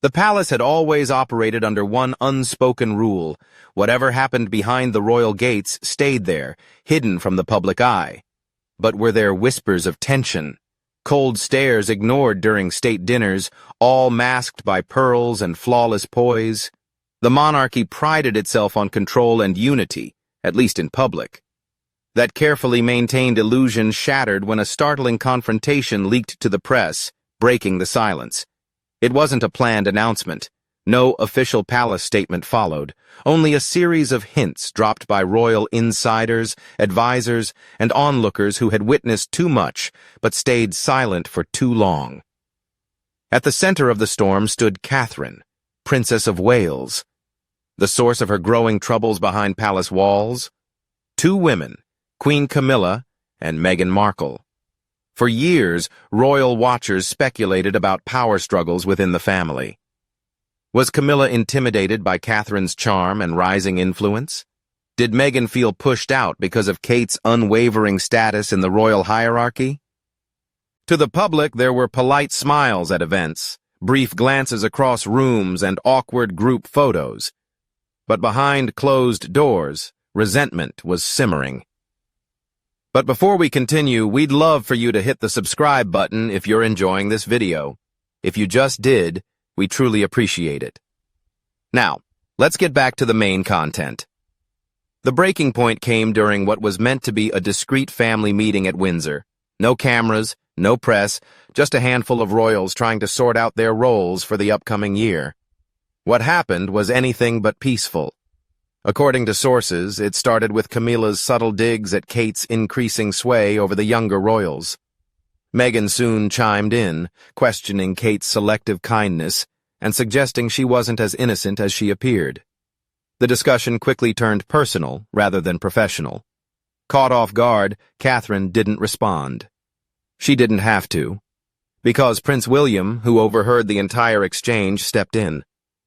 The palace had always operated under one unspoken rule: whatever happened behind the royal gates stayed there, hidden from the public eye. But were there whispers of tension? Cold stares ignored during state dinners, all masked by pearls and flawless poise? The monarchy prided itself on control and unity, at least in public. That carefully maintained illusion shattered when a startling confrontation leaked to the press, breaking the silence. It wasn't a planned announcement. No official palace statement followed, only a series of hints dropped by royal insiders, advisors, and onlookers who had witnessed too much but stayed silent for too long. At the center of the storm stood Catherine, Princess of Wales. The source of her growing troubles behind palace walls? Two women, Queen Camilla and Meghan Markle. For years, royal watchers speculated about power struggles within the family. Was Camilla intimidated by Catherine's charm and rising influence? Did Meghan feel pushed out because of Kate's unwavering status in the royal hierarchy? To the public, there were polite smiles at events, brief glances across rooms, and awkward group photos. But behind closed doors, resentment was simmering. But before we continue, we'd love for you to hit the subscribe button if you're enjoying this video. If you just did, we truly appreciate it. Now, let's get back to the main content. The breaking point came during what was meant to be a discreet family meeting at Windsor. No cameras, no press, just a handful of royals trying to sort out their roles for the upcoming year. What happened was anything but peaceful. According to sources, it started with Camilla's subtle digs at Kate's increasing sway over the younger royals. Meghan soon chimed in, questioning Kate's selective kindness and suggesting she wasn't as innocent as she appeared. The discussion quickly turned personal rather than professional. Caught off guard, Catherine didn't respond. She didn't have to, because Prince William, who overheard the entire exchange, stepped in.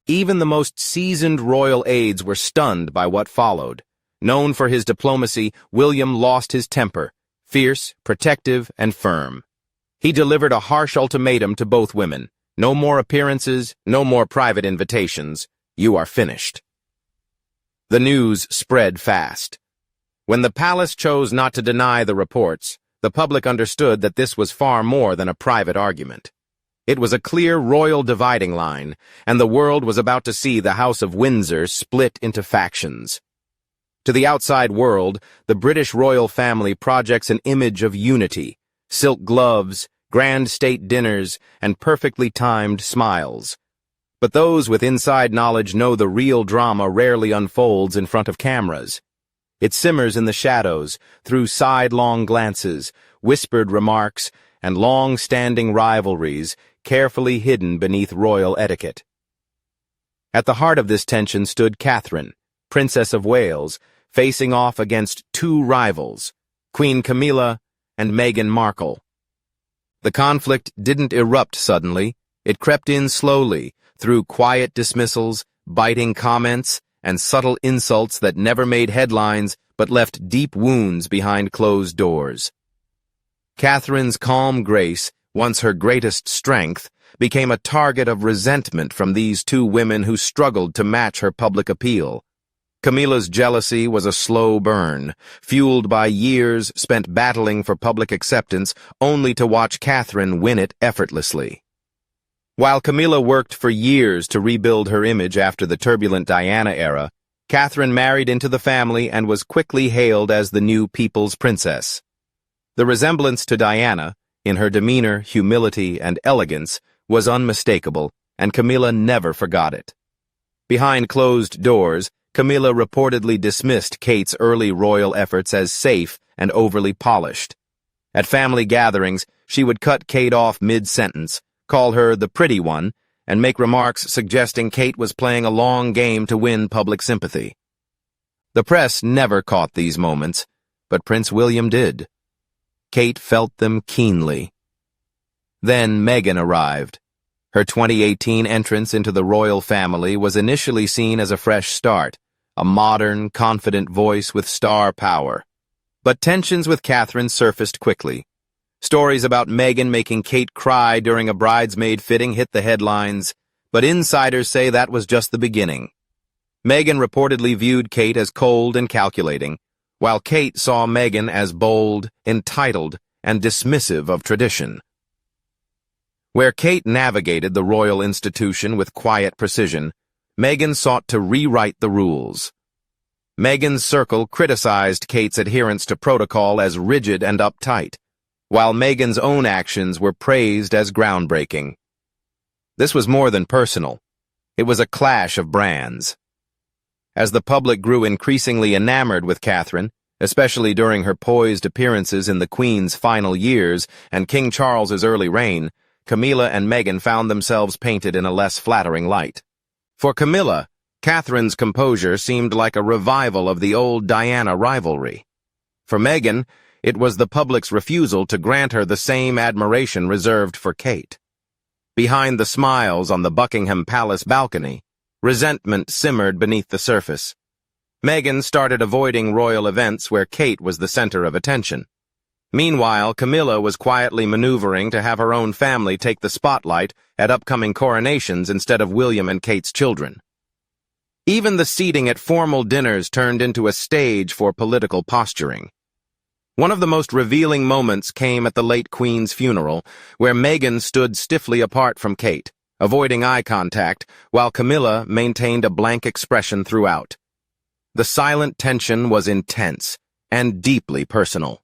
Even the most seasoned royal aides were stunned by what followed. Known for his diplomacy, William lost his temper, fierce, protective, and firm. He delivered a harsh ultimatum to both women. No more appearances, no more private invitations. You are finished. The news spread fast. When the palace chose not to deny the reports, the public understood that this was far more than a private argument. It was a clear royal dividing line, and the world was about to see the House of Windsor split into factions. To the outside world, the British royal family projects an image of unity: silk gloves, grand state dinners, and perfectly timed smiles. But those with inside knowledge know the real drama rarely unfolds in front of cameras. It simmers in the shadows, through sidelong glances, whispered remarks, and long-standing rivalries carefully hidden beneath royal etiquette. At the heart of this tension stood Catherine, Princess of Wales, facing off against two rivals, Queen Camilla and Meghan Markle. The conflict didn't erupt suddenly. It crept in slowly, through quiet dismissals, biting comments, and subtle insults that never made headlines but left deep wounds behind closed doors. Catherine's calm grace, once her greatest strength, became a target of resentment from these two women who struggled to match her public appeal. Camilla's jealousy was a slow burn, fueled by years spent battling for public acceptance, only to watch Catherine win it effortlessly. While Camilla worked for years to rebuild her image after the turbulent Diana era, Catherine married into the family and was quickly hailed as the new people's princess. The resemblance to Diana, in her demeanor, humility, and elegance, was unmistakable, and Camilla never forgot it. Behind closed doors, Camilla reportedly dismissed Kate's early royal efforts as safe and overly polished. At family gatherings, she would cut Kate off mid-sentence, call her the pretty one, and make remarks suggesting Kate was playing a long game to win public sympathy. The press never caught these moments, but Prince William did. Kate felt them keenly. Then Meghan arrived. Her 2018 entrance into the royal family was initially seen as a fresh start, a modern, confident voice with star power. But tensions with Catherine surfaced quickly. Stories about Meghan making Kate cry during a bridesmaid fitting hit the headlines. But insiders say that was just the beginning. Meghan reportedly viewed Kate as cold and calculating, while Kate saw Meghan as bold, entitled, and dismissive of tradition. Where Kate navigated the royal institution with quiet precision, Meghan sought to rewrite the rules. Meghan's circle criticized Kate's adherence to protocol as rigid and uptight, while Meghan's own actions were praised as groundbreaking. This was more than personal. It was a clash of brands. As the public grew increasingly enamored with Catherine, especially during her poised appearances in the Queen's final years and King Charles's early reign, Camilla and Meghan found themselves painted in a less flattering light. For Camilla, Catherine's composure seemed like a revival of the old Diana rivalry. For Meghan, it was the public's refusal to grant her the same admiration reserved for Kate. Behind the smiles on the Buckingham Palace balcony, resentment simmered beneath the surface. Meghan started avoiding royal events where Kate was the center of attention. Meanwhile, Camilla was quietly maneuvering to have her own family take the spotlight at upcoming coronations instead of William and Kate's children. Even the seating at formal dinners turned into a stage for political posturing. One of the most revealing moments came at the late Queen's funeral, where Meghan stood stiffly apart from Kate, avoiding eye contact, while Camilla maintained a blank expression throughout. The silent tension was intense and deeply personal.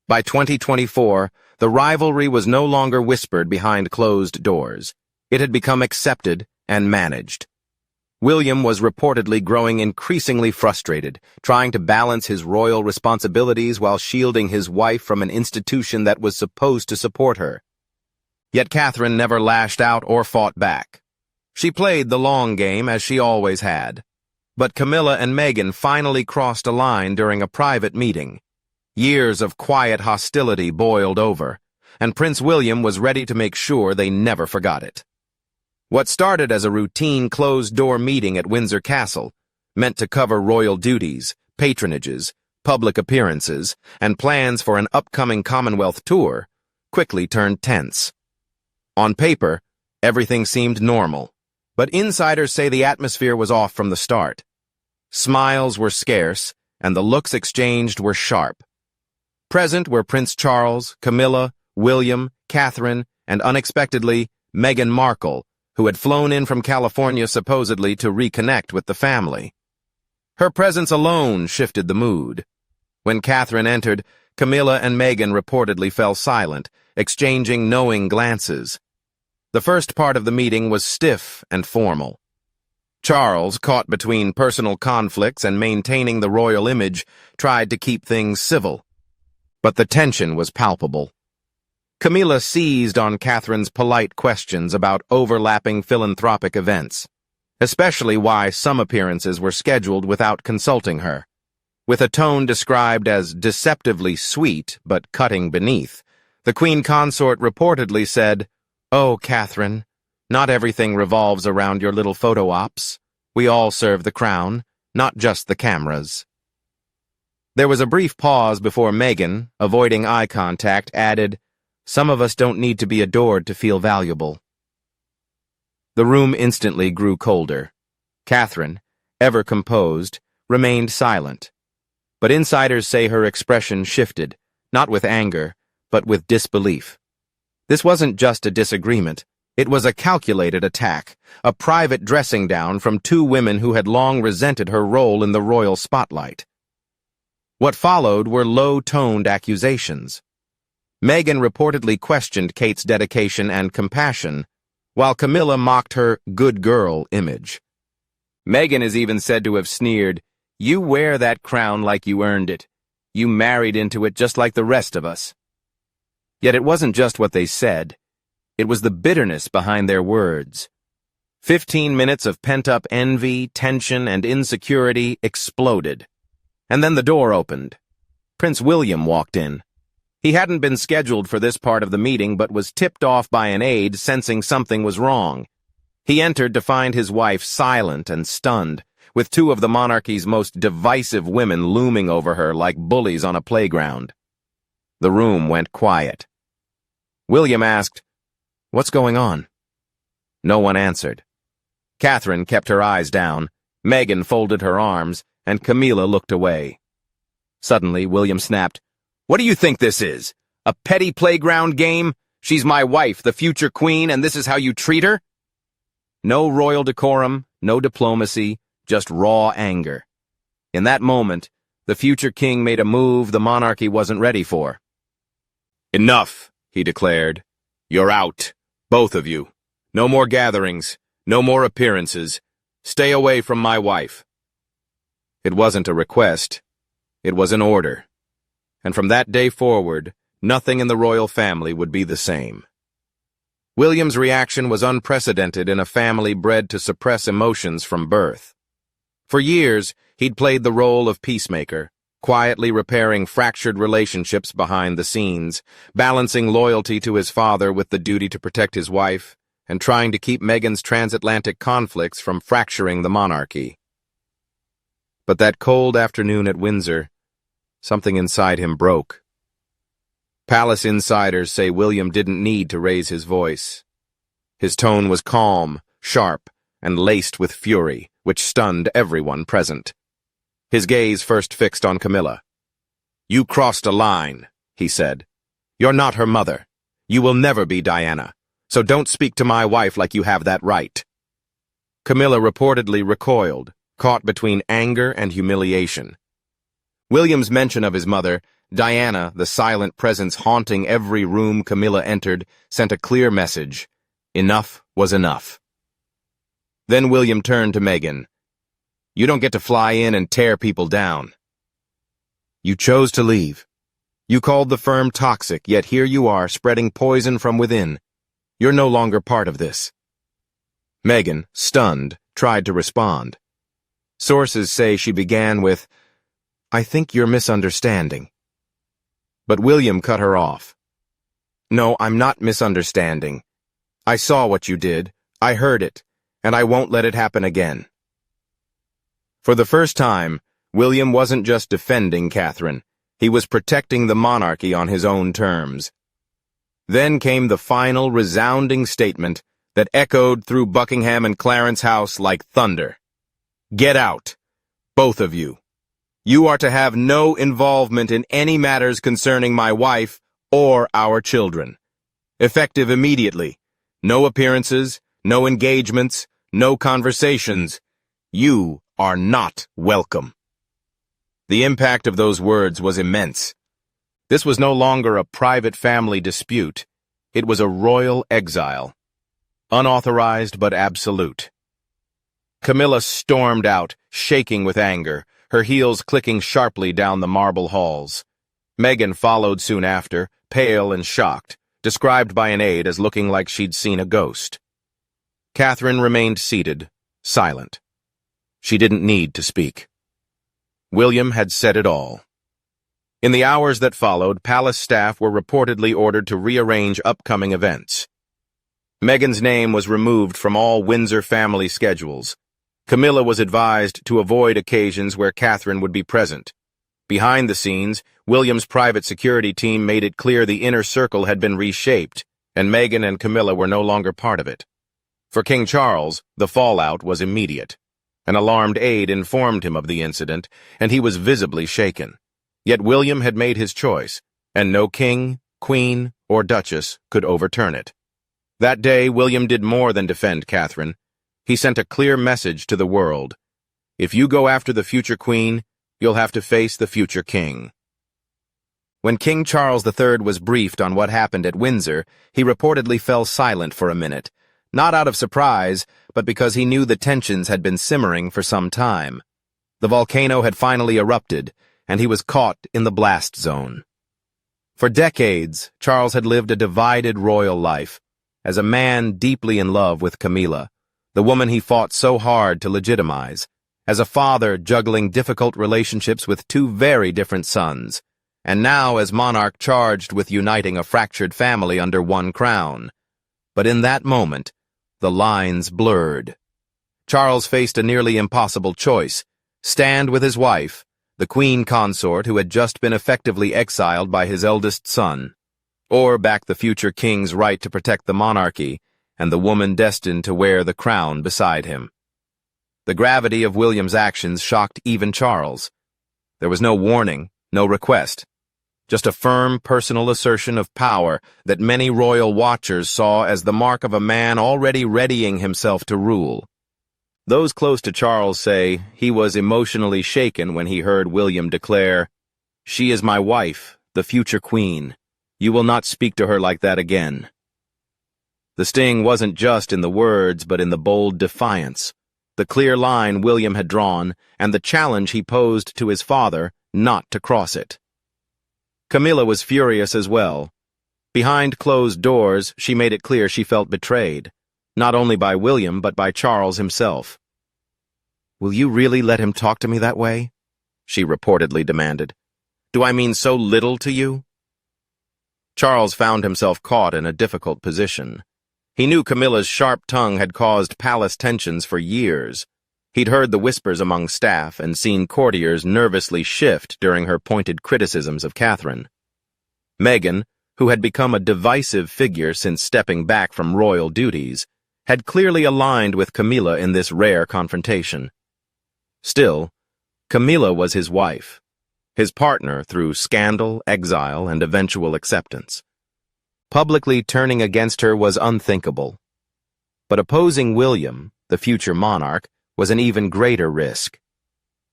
By 2024, the rivalry was no longer whispered behind closed doors. It had become accepted and managed. William was reportedly growing increasingly frustrated, trying to balance his royal responsibilities while shielding his wife from an institution that was supposed to support her. Yet Catherine never lashed out or fought back. She played the long game as she always had. But Camilla and Meghan finally crossed a line during a private meeting. Years of quiet hostility boiled over, and Prince William was ready to make sure they never forgot it. What started as a routine closed-door meeting at Windsor Castle, meant to cover royal duties, patronages, public appearances, and plans for an upcoming Commonwealth tour, quickly turned tense. On paper, everything seemed normal, but insiders say the atmosphere was off from the start. Smiles were scarce, and the looks exchanged were sharp. Present were Prince Charles, Camilla, William, Catherine, and unexpectedly, Meghan Markle, who had flown in from California supposedly to reconnect with the family. Her presence alone shifted the mood. When Catherine entered, Camilla and Meghan reportedly fell silent, exchanging knowing glances. The first part of the meeting was stiff and formal. Charles, caught between personal conflicts and maintaining the royal image, tried to keep things civil. But the tension was palpable. Camilla seized on Catherine's polite questions about overlapping philanthropic events, especially why some appearances were scheduled without consulting her. With a tone described as deceptively sweet but cutting beneath, the Queen Consort reportedly said, "Oh, Catherine, not everything revolves around your little photo ops. We all serve the crown, not just the cameras." There was a brief pause before Meghan, avoiding eye contact, added, "Some of us don't need to be adored to feel valuable." The room instantly grew colder. Catherine, ever composed, remained silent. But insiders say her expression shifted, not with anger, but with disbelief. This wasn't just a disagreement. It was a calculated attack, a private dressing down from two women who had long resented her role in the royal spotlight. What followed were low-toned accusations. Meghan reportedly questioned Kate's dedication and compassion, while Camilla mocked her good girl image. Meghan is even said to have sneered, "You wear that crown like you earned it. You married into it just like the rest of us." Yet it wasn't just what they said. It was the bitterness behind their words. 15 minutes of pent-up envy, tension, and insecurity exploded. And then the door opened. Prince William walked in. He hadn't been scheduled for this part of the meeting but was tipped off by an aide sensing something was wrong. He entered to find his wife silent and stunned, with two of the monarchy's most divisive women looming over her like bullies on a playground. The room went quiet. William asked, "What's going on?" No one answered. Catherine kept her eyes down, Meghan folded her arms, and Camilla looked away. Suddenly, William snapped, "What do you think this is? A petty playground game? She's my wife, the future queen, and this is how you treat her?" No royal decorum, no diplomacy, just raw anger. In that moment, the future king made a move the monarchy wasn't ready for. "Enough," he declared. "You're out, both of you. No more gatherings, no more appearances. Stay away from my wife." It wasn't a request, it was an order. And from that day forward, nothing in the royal family would be the same. William's reaction was unprecedented in a family bred to suppress emotions from birth. For years, he'd played the role of peacemaker, quietly repairing fractured relationships behind the scenes, balancing loyalty to his father with the duty to protect his wife, and trying to keep Meghan's transatlantic conflicts from fracturing the monarchy. But that cold afternoon at Windsor, something inside him broke. Palace insiders say William didn't need to raise his voice. His tone was calm, sharp, and laced with fury, which stunned everyone present. His gaze first fixed on Camilla. "You crossed a line," he said. "You're not her mother. You will never be Diana, so don't speak to my wife like you have that right." Camilla reportedly recoiled, caught between anger and humiliation. William's mention of his mother, Diana, the silent presence haunting every room Camilla entered, sent a clear message. Enough was enough. Then William turned to Meghan. "You don't get to fly in and tear people down. You chose to leave. You called the firm toxic, yet here you are spreading poison from within. You're no longer part of this." Meghan, stunned, tried to respond. Sources say she began with, "I think you're misunderstanding." But William cut her off. "No, I'm not misunderstanding. I saw what you did, I heard it, and I won't let it happen again." For the first time, William wasn't just defending Catherine, he was protecting the monarchy on his own terms. Then came the final resounding statement that echoed through Buckingham and Clarence House like thunder. "Get out, both of you. You are to have no involvement in any matters concerning my wife or our children. Effective immediately. No appearances, no engagements, no conversations. You are not welcome." The impact of those words was immense. This was no longer a private family dispute. It was a royal exile. Unauthorized but absolute. Camilla stormed out, shaking with anger, her heels clicking sharply down the marble halls. Meghan followed soon after, pale and shocked, described by an aide as looking like she'd seen a ghost. Catherine remained seated, silent. She didn't need to speak. William had said it all. In the hours that followed, palace staff were reportedly ordered to rearrange upcoming events. Meghan's name was removed from all Windsor family schedules. Camilla was advised to avoid occasions where Catherine would be present. Behind the scenes, William's private security team made it clear the inner circle had been reshaped, and Meghan and Camilla were no longer part of it. For King Charles, the fallout was immediate. An alarmed aide informed him of the incident, and he was visibly shaken. Yet William had made his choice, and no king, queen, or duchess could overturn it. That day, William did more than defend Catherine. He sent a clear message to the world. If you go after the future queen, you'll have to face the future king. When King Charles III was briefed on what happened at Windsor, he reportedly fell silent for a minute, not out of surprise, but because he knew the tensions had been simmering for some time. The volcano had finally erupted, and he was caught in the blast zone. For decades, Charles had lived a divided royal life, as a man deeply in love with Camilla, the woman he fought so hard to legitimize, as a father juggling difficult relationships with two very different sons, and now as monarch charged with uniting a fractured family under one crown. But in that moment, the lines blurred. Charles faced a nearly impossible choice: stand with his wife, the queen consort who had just been effectively exiled by his eldest son, or back the future king's right to protect the monarchy and the woman destined to wear the crown beside him. The gravity of William's actions shocked even Charles. There was no warning, no request, just a firm personal assertion of power that many royal watchers saw as the mark of a man already readying himself to rule. Those close to Charles say he was emotionally shaken when he heard William declare, "She is my wife, the future queen. You will not speak to her like that again." The sting wasn't just in the words, but in the bold defiance, the clear line William had drawn, and the challenge he posed to his father not to cross it. Camilla was furious as well. Behind closed doors, she made it clear she felt betrayed, not only by William but by Charles himself. "Will you really let him talk to me that way?" she reportedly demanded. "Do I mean so little to you?" Charles found himself caught in a difficult position. He knew Camilla's sharp tongue had caused palace tensions for years. He'd heard the whispers among staff and seen courtiers nervously shift during her pointed criticisms of Catherine. Meghan, who had become a divisive figure since stepping back from royal duties, had clearly aligned with Camilla in this rare confrontation. Still, Camilla was his wife, his partner through scandal, exile, and eventual acceptance. Publicly turning against her was unthinkable. But opposing William, the future monarch, was an even greater risk.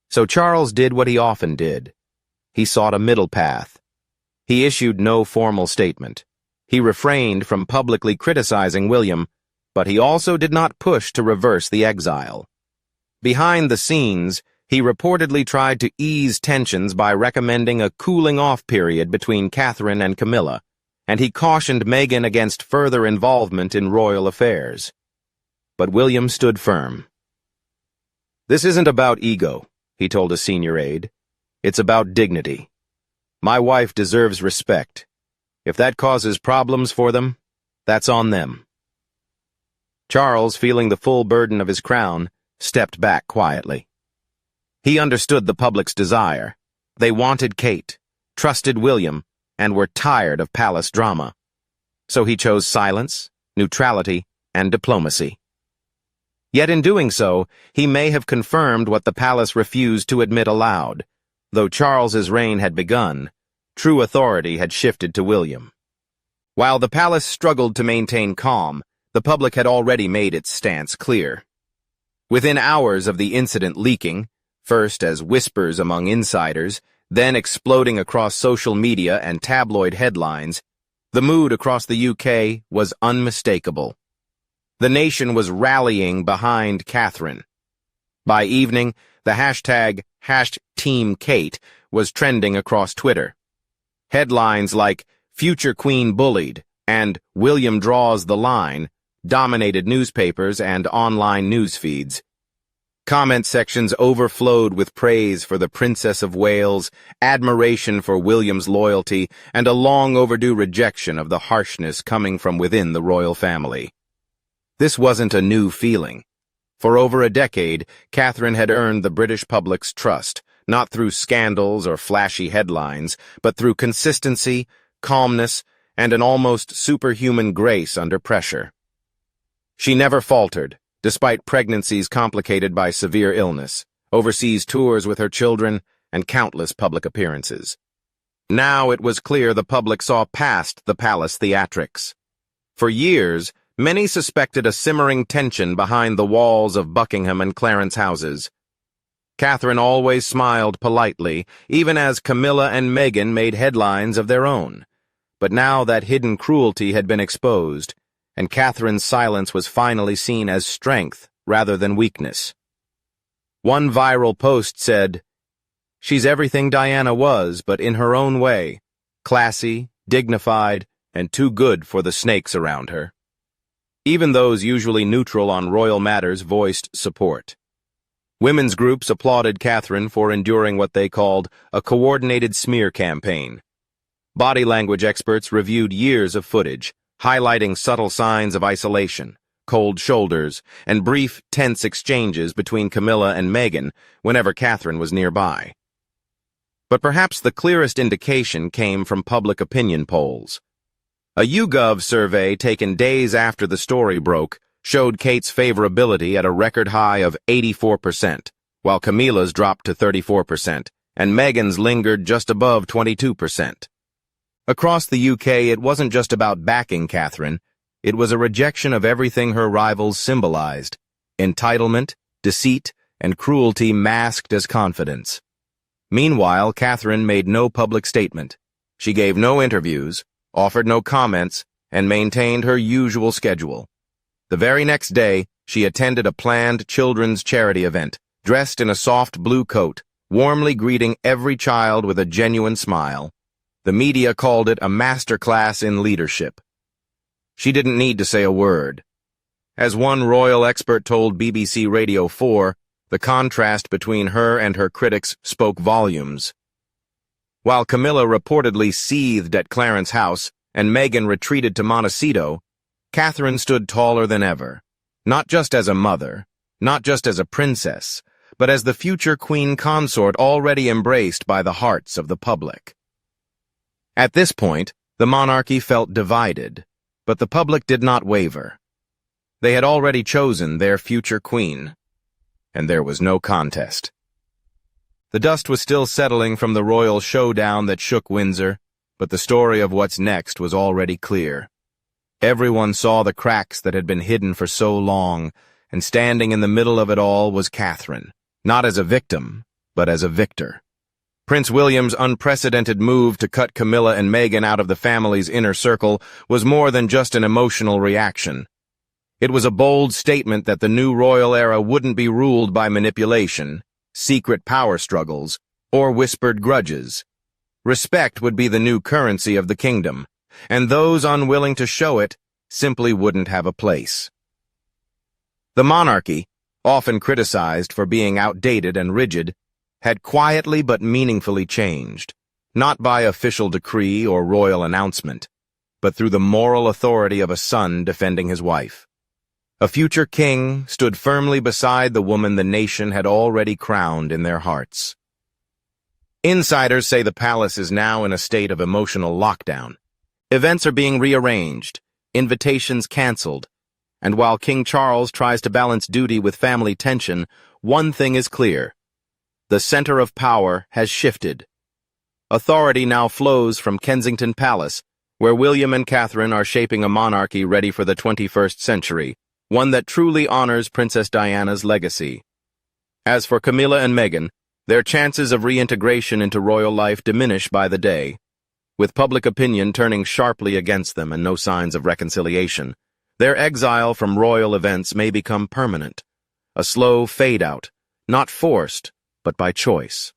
So Charles did what he often did. He sought a middle path. He issued no formal statement. He refrained from publicly criticizing William, but he also did not push to reverse the exile. Behind the scenes, he reportedly tried to ease tensions by recommending a cooling-off period between Catherine and Camilla, and he cautioned Meghan against further involvement in royal affairs. But William stood firm. "This isn't about ego," he told a senior aide. "It's about dignity. My wife deserves respect. If that causes problems for them, that's on them." Charles, feeling the full burden of his crown, stepped back quietly. He understood the public's desire. They wanted Kate, trusted William, and were tired of palace drama. So he chose silence, neutrality, and diplomacy. Yet in doing so, he may have confirmed what the palace refused to admit aloud. Though Charles's reign had begun, true authority had shifted to William. While the palace struggled to maintain calm, the public had already made its stance clear. Within hours of the incident leaking, first as whispers among insiders, then exploding across social media and tabloid headlines, the mood across the UK was unmistakable. The nation was rallying behind Catherine. By evening, the hashtag #TeamKate was trending across Twitter. Headlines like "Future Queen Bullied" and "William Draws the Line" dominated newspapers and online news feeds. Comment sections overflowed with praise for the Princess of Wales, admiration for William's loyalty, and a long-overdue rejection of the harshness coming from within the royal family. This wasn't a new feeling. For over a decade, Catherine had earned the British public's trust, not through scandals or flashy headlines, but through consistency, calmness, and an almost superhuman grace under pressure. She never faltered, despite pregnancies complicated by severe illness, overseas tours with her children, and countless public appearances. Now it was clear the public saw past the palace theatrics. For years, many suspected a simmering tension behind the walls of Buckingham and Clarence houses. Catherine always smiled politely, even as Camilla and Meghan made headlines of their own. But now that hidden cruelty had been exposed, and Catherine's silence was finally seen as strength rather than weakness. One viral post said, "She's everything Diana was, but in her own way, classy, dignified, and too good for the snakes around her." Even those usually neutral on royal matters voiced support. Women's groups applauded Catherine for enduring what they called a coordinated smear campaign. Body language experts reviewed years of footage, highlighting subtle signs of isolation, cold shoulders, and brief, tense exchanges between Camilla and Meghan whenever Catherine was nearby. But perhaps the clearest indication came from public opinion polls. A YouGov survey taken days after the story broke showed Kate's favorability at a record high of 84%, while Camilla's dropped to 34%, and Meghan's lingered just above 22%. Across the UK, it wasn't just about backing Catherine, it was a rejection of everything her rivals symbolized: entitlement, deceit, and cruelty masked as confidence. Meanwhile, Catherine made no public statement. She gave no interviews, offered no comments, and maintained her usual schedule. The very next day, she attended a planned children's charity event, dressed in a soft blue coat, warmly greeting every child with a genuine smile. The media called it a masterclass in leadership. She didn't need to say a word. As one royal expert told BBC Radio 4, the contrast between her and her critics spoke volumes. While Camilla reportedly seethed at Clarence House and Meghan retreated to Montecito, Catherine stood taller than ever, not just as a mother, not just as a princess, but as the future queen consort already embraced by the hearts of the public. At this point, the monarchy felt divided, but the public did not waver. They had already chosen their future queen, and there was no contest. The dust was still settling from the royal showdown that shook Windsor, but the story of what's next was already clear. Everyone saw the cracks that had been hidden for so long, and standing in the middle of it all was Catherine, not as a victim, but as a victor. Prince William's unprecedented move to cut Camilla and Meghan out of the family's inner circle was more than just an emotional reaction. It was a bold statement that the new royal era wouldn't be ruled by manipulation, secret power struggles, or whispered grudges. Respect would be the new currency of the kingdom, and those unwilling to show it simply wouldn't have a place. The monarchy, often criticized for being outdated and rigid, had quietly but meaningfully changed, not by official decree or royal announcement, but through the moral authority of a son defending his wife. A future king stood firmly beside the woman the nation had already crowned in their hearts. Insiders say the palace is now in a state of emotional lockdown. Events are being rearranged, invitations canceled, and while King Charles tries to balance duty with family tension, one thing is clear: the center of power has shifted. Authority now flows from Kensington Palace, where William and Catherine are shaping a monarchy ready for the 21st century, one that truly honors Princess Diana's legacy. As for Camilla and Meghan, their chances of reintegration into royal life diminish by the day. With public opinion turning sharply against them and no signs of reconciliation, their exile from royal events may become permanent, a slow fade-out, not forced, but by choice.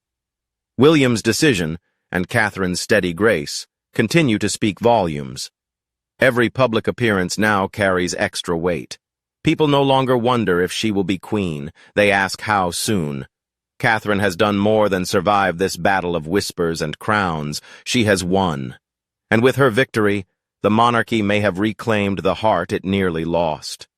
William's decision, and Catherine's steady grace, continue to speak volumes. Every public appearance now carries extra weight. People no longer wonder if she will be queen, they ask how soon. Catherine has done more than survive this battle of whispers and crowns. She has won. And with her victory, the monarchy may have reclaimed the heart it nearly lost.